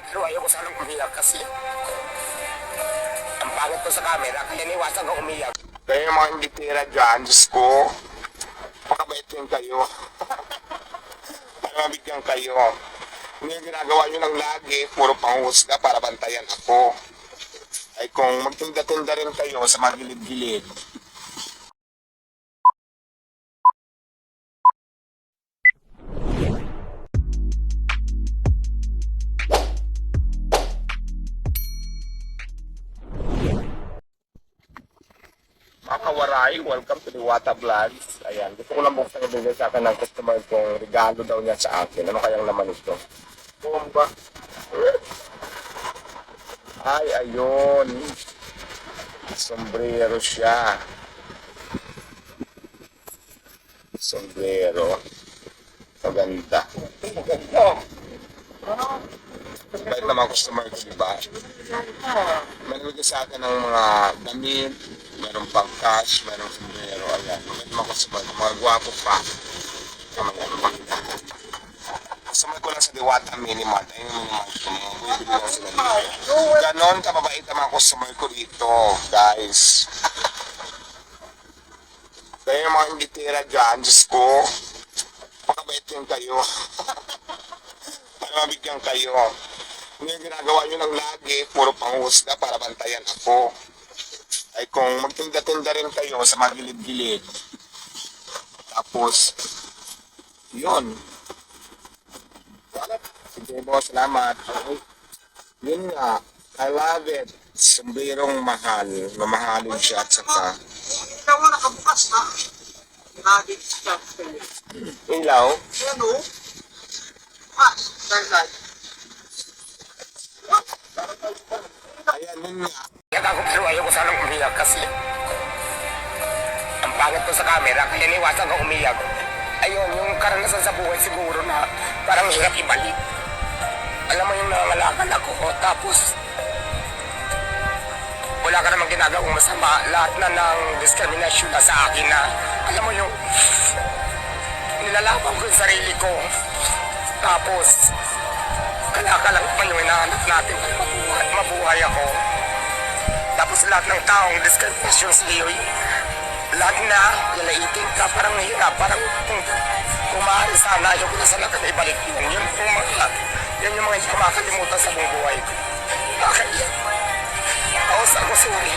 Pero ayoko sanang umiyak kasi ang pangit ko sa camera, kaya niwasan ko umiyak. Kaya yung mga hindi tira dyan, Diyos ko, pakabait din kayo. Para mabigyan kayo. Hindi yung ginagawa nyo ng lagi, puro panghusga para bantayan ako. Ay kung magtinda-tinda rin kayo sa mga gilid-gilid. Mga kawaray, welcome to the Wata Vlogs. Ayan, gusto ko lang buksan ibigay sa akin ng customer kong regalo daw niya sa akin. Ano kayang naman ito? Bomba. Ay, ayun. Sombrero siya. Sombrero. Maganda. Bait naman customer ko, diba? May nabigay sa akin ng mga damit, meron pang cash, meron sombrero, ayan. May mga customer, mga gwapo pa. Customer ko lang sa Diwata Minimart. Ayun yung minimart ko, mga bibili lang sila dito. Ganon kababait ang mga customer ko dito, guys. Kaya yung mga hindi tira dyan, Diyos ko, pakabait din kayo. Para mabigyan kayo. Hindi yung ginagawa nyo ng lagi, puro panghusga para bantayan ako. Ay kung magtinda-tinda rin kayo sa mga gilid-gilid. Tapos, yun. Sige po, salamat. Yun nga, I love it. Sombrerong mahal. Mamahalin siya at saka. Ilaw mo nakabukas na. Nagit siya. Ilaw? Yan o. Dahil. Ayan, yun nga. Kaya ako pero ayoko sanang umiyak kasi ang pangit ko sa camera, kaya niwasan ko umiyak. Ayun, yung karanasan sa buhay siguro na parang hirap ibalik. Alam mo yung nangangalakal ako, tapos wala ka namang ginagawang masama. Lahat na ng discrimination na sa akin na, alam mo yung nilalaban ko yung sarili ko. Tapos, kalakalang pa yung hinahanap natin para mabuhay ako. Tapos lahat ng taong discrimination sa iyo, lahat na nilaitin ka, parang hirap, parang kung maaari sana, ayaw ko na sana kami ibalik yun. Yun yung mga hindi ko makakalimutan sa buong buhay ko. Bakit yan? Ako sorry.